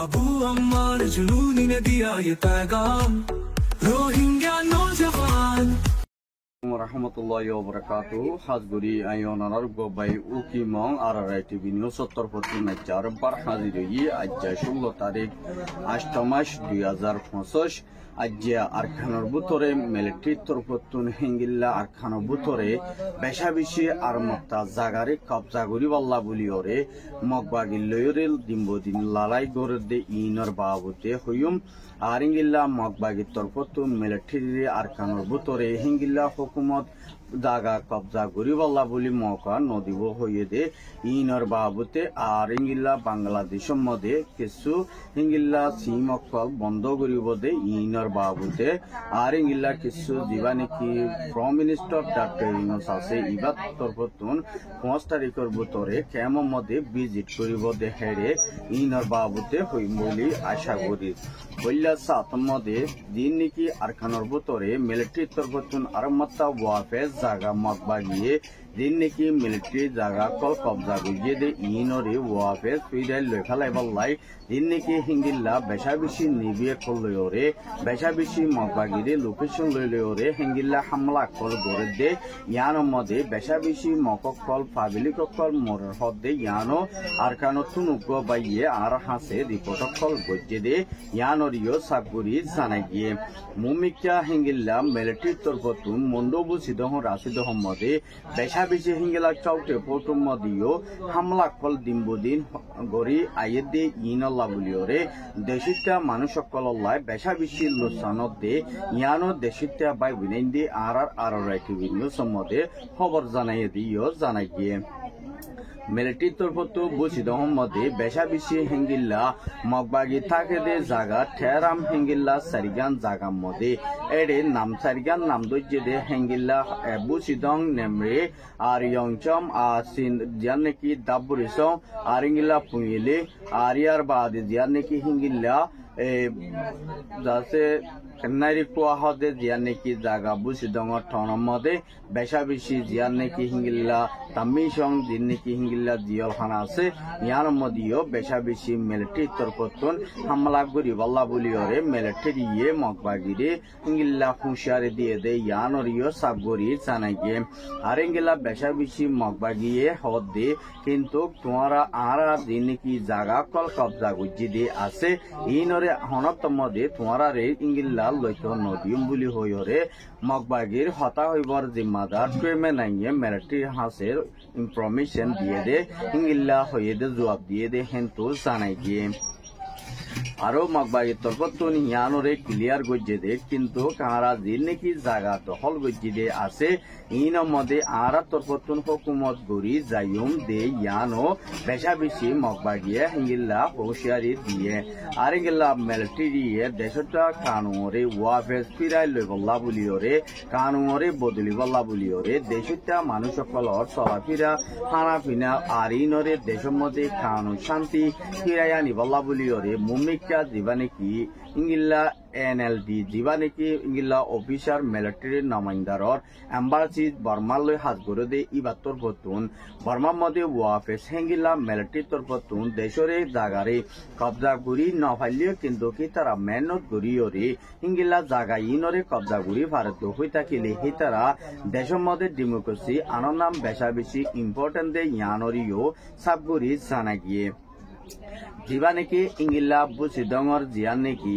अबू अम्मार जुनूनी ने दिया ये पैगाम रोहिंग्या नौजवान rahmatullahi wa barakatuh hazguri ayonanar gobai ukimong ararai tv news 70 বার হাজির হই আজ 16 তারিখ 8 মাস 2025 আজ আরখানোর ভিতরে মিলিটারি তরফতুন হিঙ্গিল্লা আরখানোর ভিতরে বেশাবেশি আর মক্তা জাগারে কবজা করি বল্লা বলিওরে মগবাগিল্লয়রেল দিনবদিন লালাই গরদে ইনর বাবুতে হইম আর ইঙ্গিল্লা মগবাগির তরফতুন মিলিটারি আরখানোর ভিতরে হিঙ্গিল্লা হুকুমত জাগা কবজা করি বল্লা বলি মৌকা নদীব হইয়ে দে ইনর বাবুতে আর ইঙ্গিল্লা বাংলাদেশের মধ্যে কিছু ইঙ্গিল্লা সিম অকল বন্ধ করিব দে ইনর বাবুতে আর ইঙ্গিল্লা কিছু দিবা নাকি প্রাইম মিনিস্টার ডক্টর ইউনূস আছে ইবাত তরফতুন 5 তারিখের ভিতরে কেমন মধ্যে ভিজিট করিব দে হেরে ইনর বাবুতে হইম বলি আশা করি বললা সাত মধ্যে দিন নাকি আরখানোর ভিতরে মিলিটারি তরফতুন আরমাত্তা ওয়াফেজ জাগা মগবাগিয়ে দিন নাকি মিলিটারি জাগা কল কবজা করিয়ে দে ইনরে ওয়াফেজ ফিরাই লেখালাই বল্লাই দিন নাকি হিঙ্গিল্লা বেশা বেশি নিবিয়ে করলরে বেশা বেশি মগবাগিরে লোকেশন লইলরে হিঙ্গিল্লা হামলা কল গড়ে দে ইয়ানোর মধ্যে বেশা বেশি মককল পাবলিক কল মরের হদে ইয়ানো আরখানো তুনুক বাইয়ে আর হাসে রিপোর্টকল গজ্জে দে ইয়ানরিও সাবগুরি জানাই গিয়ে মুমিকা হিঙ্গিল্লা মিলিটারি তরফতুন মন্ডবু সিদহ রাশিদহ মধ্যে বেশা বেশি হিঙ্গিলা চাউটে ফটো মদিও হামলা কল দিনবদিন গড়ি আইয়ে দে ইনল্লা বলিওরে দেশিতা মানুষ সকল্লাই বেশা বেশি লোসানত দে ইয়ানো দেশিতা বাই বিনাইন দে আর রাইটি নিউজ মধ্যে খবর জানাই দিও জানাই গিয়ে মিলিটারি তরফতো বুঝিদহ মধ্যে বেশা বেশি হিঙ্গিল্লা মগবাগি থাকে দে জাগা ঠেরাম হিঙ্গিল্লা সারিগান জাগা মধ্যে এডে নাম সারিগান নাম দজ্জে দে হিঙ্গিল্লা বুঝিদং নেমরে আর ইয়ংচম আসিন জিয়ান নাকি দাবুরিসং আর হিঙ্গিল্লা পুইলে আর ইয়ার বাদে জিয়ান নাকি হিঙ্গিল্লা যাতে নারী কোয়া হদে জিয়ান নাকি জাগা বুঝিদং ঠনম মধ্যে বেশা বেশি জিয়ান নাকি হিঙ্গিল্লা তামিসং দিন নাকি হিঙ্গিল্লা জিয়ল খানা আছে ইয়ার মধ্যেও বেশা বেশি মিলিটারি তরফতুন হামলা করি বল্লা বলিওরে মিলিটারি ইয়ে মগবাগিরে হিঙ্গিল্লা হুঁশিয়ারি দিয়ে দে ইয়ানরিও সাবগরি জানাই গিয়ে আর হিঙ্গিল্লা বেশা বেশি মগবাগিয়ে হদ দে কিন্তু তোমারা আর দিন নাকি জাগা কল কবজা গুজি দে আছে ইনরে হনত মধ্যে তোমারা রে ইঙ্গিল্লা লইত নদীম বুলি হইরে মগবাগির হতা হইবার জিম্মাদার ট্রেমে নাইয়ে মিলিটারি হাসের ইনফরমেশন দিয়ে দে ইঙ্গিল্লা হইয়ে দে জবাব দিয়ে দে হেন্তু জানাই গিয়ে আরো মগবাগির তরফতুন ইয়ানরে ক্লিয়ার গজ্জে দে কিন্তু কারা দিন নাকি জাগা দখল গজ্জে দে আছে ইন মধ্যে আর তরফতুন হুকুমত গরি যাইম দে ইয়ানো বেশা বেশি মগবাগিয়ে হিঙ্গিল্লা হুঁশিয়ারি দিয়ে আর হিঙ্গিল্লা মিলিটারি দেশটা কানুরে ওয়াফেজ ফিরাই লই বল্লা বলিওরে কানুরে বদলি বল্লা বলিওরে দেশটা মানুষ সকলর চলাফিরা খানা পিনা আর ইনরে দেশের মধ্যে কানুন শান্তি ফিরাই আনি বল্লা বলিওরে মুমিকা দিবা নাকি ইঙ্গিল্লা এনএলডি দিবা নাকি ইঙ্গিল্লা অফিসার মিলিটারি নমাইন্দারর এম্বাসি বর্মালৈ হাত গড়ে দে ইবার তরফতুন বর্মার মধ্যে ওয়াফেস হেঙ্গিল্লা মিলিটারি তরফতুন দেশরে জাগারে কবজা গুড়ি নফাইলিও কিন্তু কি তারা মেহনত গড়িওরে হিঙ্গিল্লা জাগা ইনরে কবজা গুড়ি ভারত হই থাকিলে হি তারা দেশের মধ্যে ডেমোক্রেসি আনার নাম বেশা বেশি ইম্পর্টেন্ট দে ইয়ানরিও সাবগুড়ি জানা গিয়ে দিবা নাকি ইঙ্গিল্লা বুঝিদঙর জিয়ান নাকি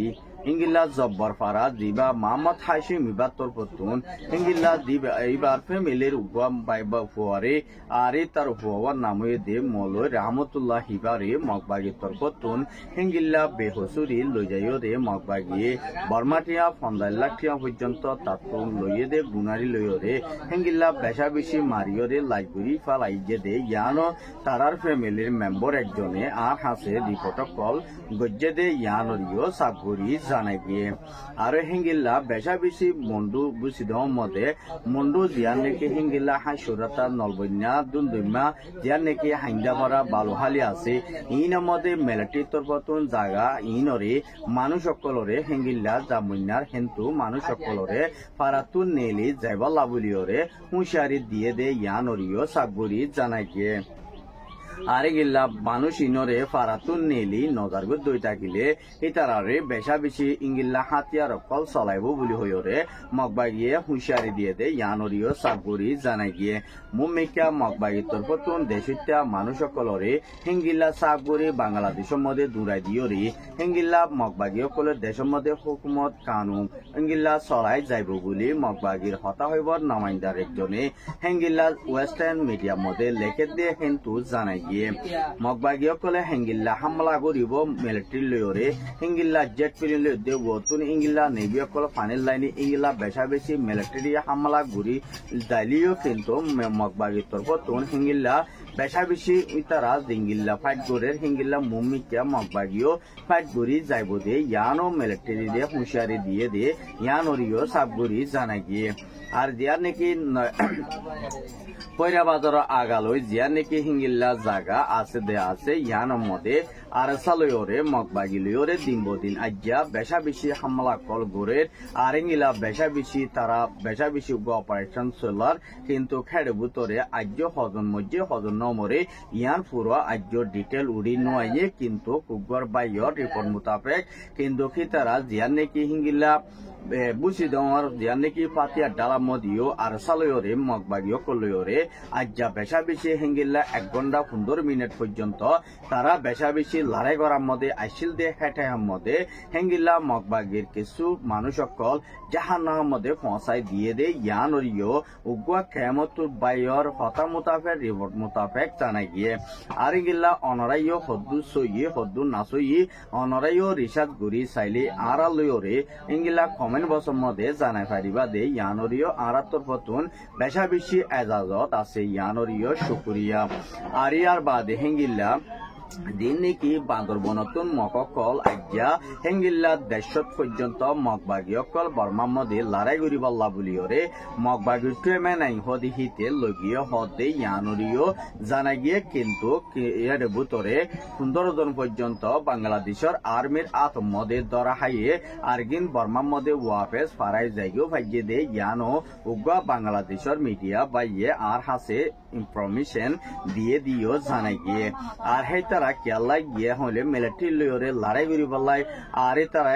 ইঙ্গিল্লা জব্বর ফারা দিবা মোহাম্মদ হাশিম ইবার তরফতুন ইঙ্গিল্লা দিবা এইবার ফ্যামিলির উগাম বাইবা ফুয়ারে আরে তার ফুয়ার নামে দে মলয় রহমতুল্লাহ হিবারে মগবাগি তরফতুন ইঙ্গিল্লা বেহসুরি লই যাইও দে মগবাগিয়ে বর্মাটিয়া 15 লাখ টিয়া পর্যন্ত তাতুন লইয়ে দে গুনারি লইও রে ইঙ্গিল্লা বেশা বেশি মারিও রে লাইগুরি ফালাই যে দে ইয়ানো তারার ফ্যামিলির মেম্বার একজনে আর হাসে রিপোর্ট কল গজ্জে দে ইয়ানরিও সাবগুরি জানাই গিয়ে আর হিঙ্গিল্লা বেশা বেশি মন্ডু বুঝিদহ মধ্যে মন্ডু জিয়ান নাকি হিঙ্গিল্লা হাইসুরাতা নলবন্যা দুন্দুমা জিয়ান নাকি হাইন্দাপাড়া বালুহালি আছে ইন মধ্যে মিলিটারি তরফতুন জাগা ইনরে মানুষ সকলরে হিঙ্গিল্লা জামুন্যার হেন্তু মানুষ সকলরে ফারাতুন নেলি যাইবা লাবুলিওরে হুঁশিয়ারি দিয়ে দে ইয়ানরিও সাবগুরি জানাই গিয়ে আরে গিল্লা মানুষ ইনরে ফারাতুন নেলি নজার গো দই থাকিলে ইতারারে বেশা বেশি ইঙ্গিল্লা হাতিয়ার কল চলাইব বলি হইরে মগবাগিয়ে হুঁশিয়ারি দিয়ে দে ইয়ানরিও সাবগুরি জানাই গিয়ে মুম্মিকা মগবাগি তরফতুন দেশিত্যা মানুষ সকলরে হিঙ্গিল্লা সাবগুরি বাংলাদেশের মধ্যে দূরাই দিয়রি হিঙ্গিল্লা মগবাগি সকলের দেশের মধ্যে হুকুমত কানুন হিঙ্গিল্লা চলাই যাইব বলি মগবাগির হতা হইবর নামাইন্দার একজনে হিঙ্গিল্লা ওয়েস্টার্ন মিডিয়ার মধ্যে লেখে দিয়ে কিন্তু জানাই গিয়ে মগবাগি সকলে হিঙ্গিল্লা হামলা করিব মিলিটারি লয়রে হিঙ্গিল্লা জেট ফিরি লই দেব তুন ইঙ্গিল্লা নেভি সকল ফানিল লাইনি ইঙ্গিল্লা বেশা বেশি মিলিটারি হামলা ঘুরি দাইলিও কিন্তু মগবাগি তরফতুন হিঙ্গিল্লা বেশা বেশি ইতারা দিঙ্গিল্লা ফাইট করে হিঙ্গিল্লা মুম্মিকা মগবাগিও ফাইট করি যাইব দে ইয়ানো মিলিটারি দিয়ে হুঁশিয়ারি দিয়ে দে ইয়ানরিও সাবগুরি জানাই গিয়ে আর দিয়ার নাকি পয়রা বাজার আগালই জিয়ার নাকি হিঙ্গিল্লা জায়গা আছে দে আছে ইয়ানোর মধ্যে আর সালয়রে মগবাগি লয়রে দিন বদিন আজ্ঞা বেশা বেশি হামলা কল গোরের আর ইঙ্গিলা বেশা বেশি তারা বেশা বেশি অপারেশন চলার কিন্তু খেড়ে ভিতরে আজ্য হজন মধ্যে হজন নমরে ইয়ান পুরো আজ্য ডিটেল উড়ি নয় কিন্তু কুগর বাইয়র রিপোর্ট মোতাবেক কিন্তু কি তারা জিয়ার নাকি হিঙ্গিল্লা বুঝি দর জিয়ার নাকি পাতিয়া ডালা মদিও আর সালয়রে মগবাগিও কলয়রে আজ্ঞা বেশা বেশি হিঙ্গিল্লা 1 ঘন্টা 15 মিনিট পর্যন্ত তারা বেশা বেশি লড়াই করার মধ্যে আইসিল দে হেটার মধ্যে হিঙ্গিল্লা মগবাগির কিছু মানুষ সকল জাহান্নামের মধ্যে পৌঁছাই দিয়ে দে ইয়ানরিও উগুয়া কেমতুর বাইয়র হতা মোতাবেক রিপোর্ট মোতাবেক জানাই গিয়ে আর ইঙ্গিল্লা অনরাইও হদ্দু সইয়ে হদ্দু নাসইয়ে অনরাইও রিসাদ গুরি চাইলে আড়ালয়রে ইঙ্গিল্লা কমেন্ট বছর মধ্যে জানাই পারিবা দে ইয়ানরিও আরাত্তর ফতুন বেশা বেশি এজাজত আছে ইয়ানরিও শুকুরিয়া আর ইয়ার বাদে হিঙ্গিল্লা দিন নাকি বান্দরবনতুন মককল আজ্ঞা হেঙ্গিল্লা দেশত পর্যন্ত মগবাগি অকল বর্মার মধ্যে লড়াই করি বল্লা বলিওরে মগবাগি টুয়েমে নাই হদি হিতে লগিয়ে হতে ইয়ানরিও জানা গিয়ে কিন্তু এর ভিতরে 15 জন পর্যন্ত বাংলাদেশের আর্মির আত্মমদে ধরা হাইয়ে আরগিন বর্মার মধ্যে ওয়াপেস ফারাই যাইগো ভাগ্যে দে ইয়ানো উগা বাংলাদেশের মিডিয়া বাইয়ে আর হাসে ইনফরমেশন দিয়ে দিও জানাই গিয়ে আর হে তারা কেলা গিয়ে হলে মিলিটারি লয়রে লড়াই করি বলাই আর তারা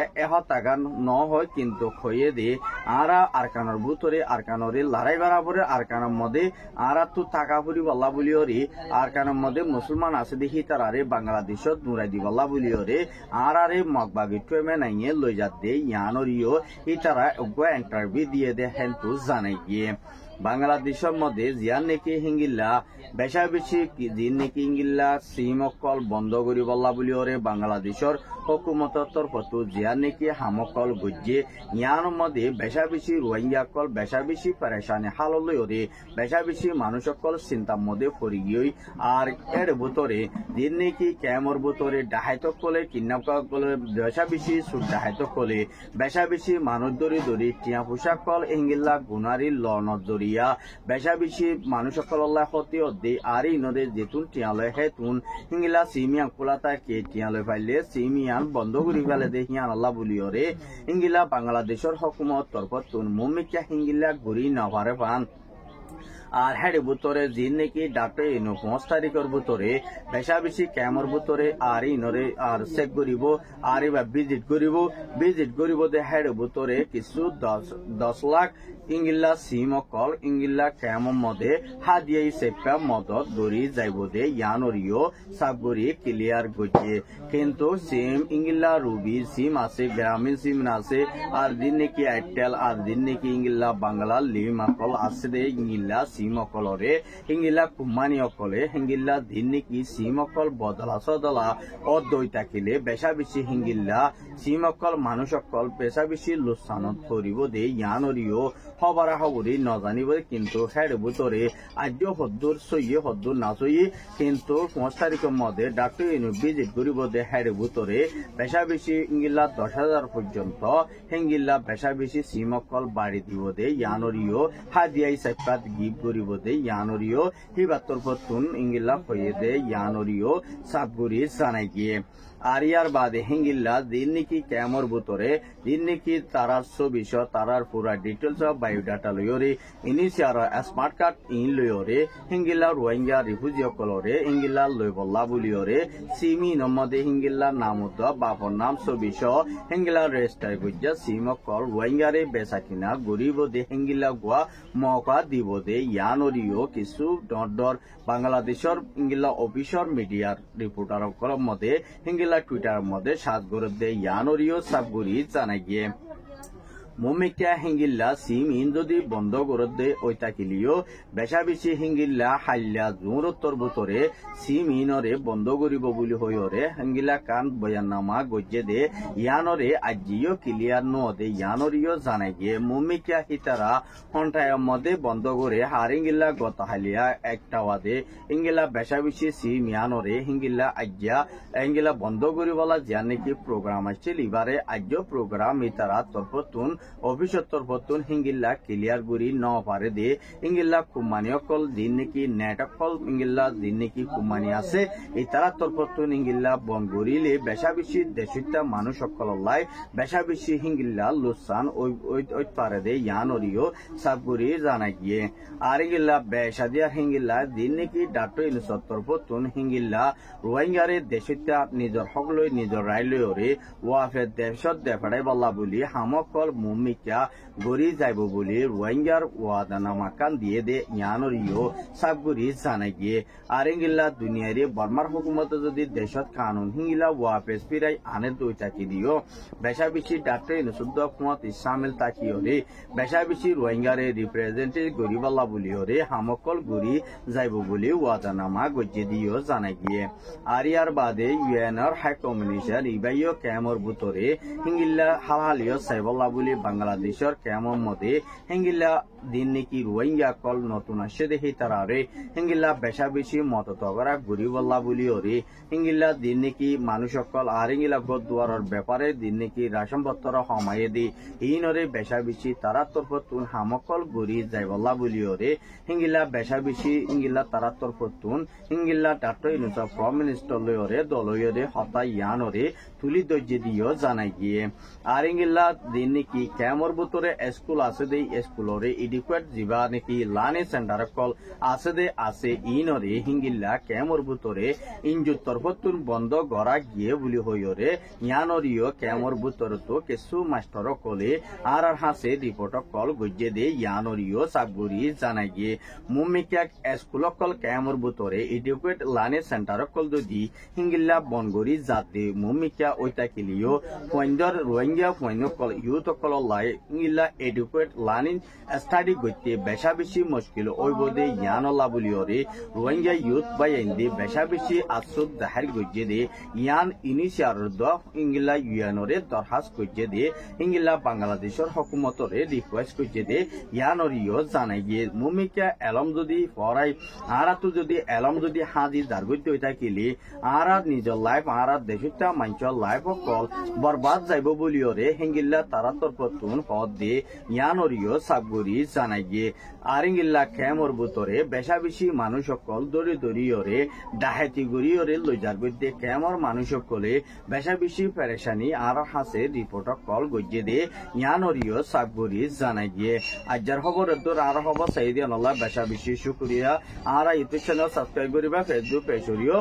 টাকা ন হয় কিন্তু খয়ে দিয়ে আরা আরকানোর ভিতরে আরকানোরে লড়াই বরাবরে আরকানোর মধ্যে আরা তো টাকা ফুরি বল্লা বলিওরে আরকানোর মধ্যে মুসলমান আছে দেখি তারারে বাংলাদেশত নুরাই দি বল্লা বলিওরে আরে মগবাগি টুয়েমে নাইয়ে লই যা দে ইয়ানরিও ই তারা ইন্টারভিউ দিয়ে দে হেন্তু জানাই গিয়ে বাংলাদেশের মধ্যে জিয়ার নাকি হিঙ্গিল্লা বেশা বেশি দিন নাকি হিঙ্গিল্লা সিম অকল বন্ধ করি বল্লা বলিওরে বাংলাদেশের হুকুমতর তরফতো জিয়ার নাকি হামকল গজ্জে ইয়ানোর মধ্যে বেশা বেশি রোহিঙ্গা কল বেশা বেশি পরেশানি হাল লইরে বেশা বেশি মানুষ সকল চিন্তার মধ্যে পড়ি গিয়ে আর এর ভিতরে দিন নাকি ক্যামর ভিতরে ডাহাইত কলে কিডন্যাপ কলে বেশা বেশি সুদ ডাহাইত কলে বেশা বেশি মানুষ দরি দরি টিয়া পোশাক কল হিঙ্গিল্লা গুনারি লনত দরি বেশা বেশি মানুষ সকল হতে অদ্দে আর ইনদে যেতুন টিয়ালয় হেতুন হিঙ্গিলা সিমিয়ান কোলাতা কে টিয়ালয় পাইলে সিমিয়ান বন্ধ করি ফেলে দে হিয়ান আল্লাহ বলিওরে হিঙ্গিলা বাংলাদেশের হকুমত তরফতুন মুমিকা হিঙ্গিলা ঘুরি নভারে পান আর হেডে ভিতরে জিন নাকি ডাক্তার ইনো 5 তারিখের ভিতরে বেশা বেশি ক্যামর ভিতরে আর ইনরে আর চেক করিব আর এবার ভিজিট করিব দে হেডে ভিতরে কিছু 10 লাখ ইঙ্গিল্লা সিম অকল ইঙ্গিল্লা ক্যামর মধ্যে হাদিয়াই সেপা মদত দরি যাইব দে ইয়ানরিও সাবগরি ক্লিয়ার গজে কিন্তু সিম ইঙ্গিল্লা রুবি সিম আছে গ্রামীণ সিম আছে আর দিন নাকি এয়ারটেল আর দিন নাকি ইঙ্গিল্লা বাংলা লিম অকল আছে দে ইঙ্গিল্লা সিম অকলরে হিঙ্গিল্লা কুমানি অকলে হিঙ্গিল্লা দিন নাকি সিম অকল বদলা সদলা অদ্বৈ থাকিলে বেশা বেশি হিঙ্গিল্লা সিম অকল মানুষ অকল বেশা বেশি লোসানত করিব দে ইয়ানরিও হবারা হবরি নজানিব কিন্তু হেড ভিতরে আজ হদ্দুর সইয়ে হদ্দুর না সইয়ে কিন্তু 5 তারিখের মধ্যে ডাক্তার ইনু ভিজিট করিব দে হেড ভিতরে বেশা বেশি ইঙ্গিল্লা 10,000 পর্যন্ত হিঙ্গিল্লা বেশা বেশি সিম অকল বাড়ি দিব দে ইয়ানরিও হাদিয়াই সাইপাত গিফট করিব দে ইয়ানরিও হিবাতর ফতুন ইঙ্গিল্লা হয়ে দে ইয়ানরিও সাবগুরি জানাই গিয়ে আর ইয়ার বাদে হিঙ্গিল্লা দিন নাকি কেমর ভিতরে দিন নাকি তারার ছবিশ তারার পুরা ডিটেলস অফ বায়োডাটা লইরে ইনিশিয়ার স্মার্ট কার্ড ইন লইরে হিঙ্গিল্লা রোহিঙ্গা রিফিউজি অকলরে হিঙ্গিল্লা লই বল্লা বলিওরে সিমি নমদে হিঙ্গিল্লা নামুদ বাপর নাম ছবিশ হিঙ্গিল্লা রেজিস্টার গুজ্জা সিম অকল রোহিঙ্গারে বেচা কিনা গরিব দে হিঙ্গিল্লা গোয়া মৌকা দিব দে ইয়ানরিও কিছু ডর বাংলাদেশর হিঙ্গিল্লা অফিসর মিডিয়ার রিপোর্টার অকলর মধ্যে হিঙ্গিল্লা টুইটার মধ্যে সাত গরব দে ইয়ানরিও সাবগুরি জানাই গিয়ে মুমিকা হিঙ্গিল্লা সিম ইন যদি বন্ধ করত দে ওইতাকিলিও বেশা বেশি হিঙ্গিল্লা হাল্লা জোরত্তর ভিতরে সিম ইনরে বন্ধ করিব বলি হইরে হিঙ্গিল্লা কান বয়াননামা গজ্জে দে ইয়ানরে আজিও ক্লিয়ার ন দে ইয়ানরিও জানাই গিয়ে মুমিকা হিতারা হন্টায়ের মধ্যে বন্ধ করে হারিঙ্গিল্লা গত হালিয়া একটা ওয়াদে হিঙ্গিল্লা বেশা বেশি সিম ইয়ানরে হিঙ্গিল্লা আজিয়া হিঙ্গিল্লা বন্ধ করিবলা যা নাকি প্রোগ্রাম আসছে লিবারে আজ্য প্রোগ্রাম হিতারা তরফতুন অফিসর তরফতুন হিঙ্গিল্লা ক্লিয়ার গুরি ন পারে দে হিঙ্গিল্লা কুমানি অকল দিন নাকি নেট অকল হিঙ্গিল্লা দিন নাকি কুমানি আছে এই তারা তরফতুন হিঙ্গিল্লা বন গরিলে বেশা বেশি দেশিতা মানুষ অকল লাই বেশা বেশি হিঙ্গিল্লা লুসান ওই পারে দে ইয়ানরিও সাবগুরি জানা গিয়ে আর হিঙ্গিল্লা বেশা দিয়া হিঙ্গিল্লা দিন নাকি ডাক্তার ইনুসর তরফতুন হিঙ্গিল্লা রোহিঙ্গারে দেশিতা নিজর হক লই নিজর রায় লইরে ওয়াফে দেশত দেফাড়াই বল্লা বলি হামকল মুমিকা গরি যাইব বলি রোহিঙ্গার ওয়াদানামা কান দিয়ে দে ইয়ানরিও সাবগুরি জানাই গিয়ে আর হিঙ্গিল্লা দুনিয়ারে বর্মার হুকুমত যদি দেশত কানুন হিঙ্গিল্লা ওয়াফেস ফিরাই আনে দই তাকি দিও বেশা বেশি ডাক্তার ইনুসুদ্দ হুকুমত ইসলামিল তাকিওরে বেশা বেশি রোহিঙ্গারে রিপ্রেজেন্টেটিভ গরি বল্লা বলিওরে হামকল গরি যাইব বলি ওয়াদানামা গজ্জে দিও জানাই গিয়ে আর ইয়ার বাদে ইউএনর হাই কমিশন ইবাইও ক্যামর ভিতরে হিঙ্গিল্লা হালহালিও সাইবল্লা বলি বাংলাদেশের ক্যামর মধ্যে হিঙ্গিল্লা দিন নাকি রোহিঙ্গা কল নতুন আসে দেখি তারারে হিঙ্গিল্লা বেশা বেশি মততগরা গরিবল্লা বলিওরে হিঙ্গিল্লা দিন নাকি মানুষ সকল আর হিঙ্গিল্লা গদ দুয়ারের ব্যাপারে দিন নাকি রাশন পত্র হমাইয়ে দি ইনরে বেশা বেশি তারা তরফতুন হামকল গরি যাইবল্লা বলিওরে হিঙ্গিল্লা বেশা বেশি হিঙ্গিল্লা তারা তরফতুন হিঙ্গিল্লা ডাক্তার ইনুসা প্রাইম মিনিস্টার লয়রে দলয়রে হতা ইয়ানরে তুলি দজ্জে দিও জানাই গিয়ে আর হিঙ্গিল্লা দিন নাকি ক্যামর ভিতরে স্কুল আছে দে স্কুলরে ইডিকুয়েট জিবা নাকি লানি সেন্টার কল আছে দে আছে ইনরে হিঙ্গিল্লা ক্যামর ভিতরে ইনজুর তরফতুন বন্ধ গড়া গিয়ে বলি হইরে ইয়ানরিও ক্যামর ভিতরে তো কিছু মাস্টার কলে আর হাসে রিপোর্ট কল গজ্জে দে ইয়ানরিও সাবগুরি জানাই গিয়ে মুমিকা স্কুল কল ক্যামর ভিতরে ইডিকুয়েট লানি সেন্টার কল যদি হিঙ্গিল্লা বনগরি জাতে মুমিকা ওইতাকিলিও পয়েন্ডর রোহিঙ্গা পয়েন্ড কল ইউথ কল লাই হিঙ্গিল্লা এডুকেট লার্নিং স্টাডি গইতে বেশা বেশি মুশকিল ওই বদে ইয়ানলা বলিওরে রোহিঙ্গা ইউথ বাই ইন্দি বেশা বেশি আসুদ জাহির গজ্জে দে ইয়ান ইনিশিয়ার দ হিঙ্গিল্লা ইউএনরে দরখাস্ত গজ্জে দে হিঙ্গিল্লা বাংলাদেশের হুকুমতরে রিকোয়েস্ট গজ্জে দে ইয়ানরিও জানাই গিয়ে মুমিকা এলম যদি পড়াই আরা তো যদি এলম যদি হাজি দারগজ্জে হইতা কিলি আরা নিজের লাইফ আরা দেশটা মাঞ্চল লাইফ কল বরবাদ যাইব বলিওরে হিঙ্গিল্লা তারা তরফতুন হদ দে ইয়ানরিও সাবগুরি জানাই গিয়ে আর হিঙ্গিল্লা ক্যামর ভিতরে বেশা বেশি মানুষ সকল দড়ি দড়িয়রে ডাহাতি গড়িয়রে লইজার গদ্যে ক্যামর মানুষ সকলে বেশা বেশি পেরেশানি আর হাসে রিপোর্ট কল গজ্জে দে ইয়ানরিও সাবগুরি জানাই গিয়ে আজ্জার খবর আর হব সাইদিয়ান বেশা বেশি শুক্রিয়া আর ইউটিউব চ্যানেল সাবস্ক্রাইব করিবা ফেসবুক পেজরিও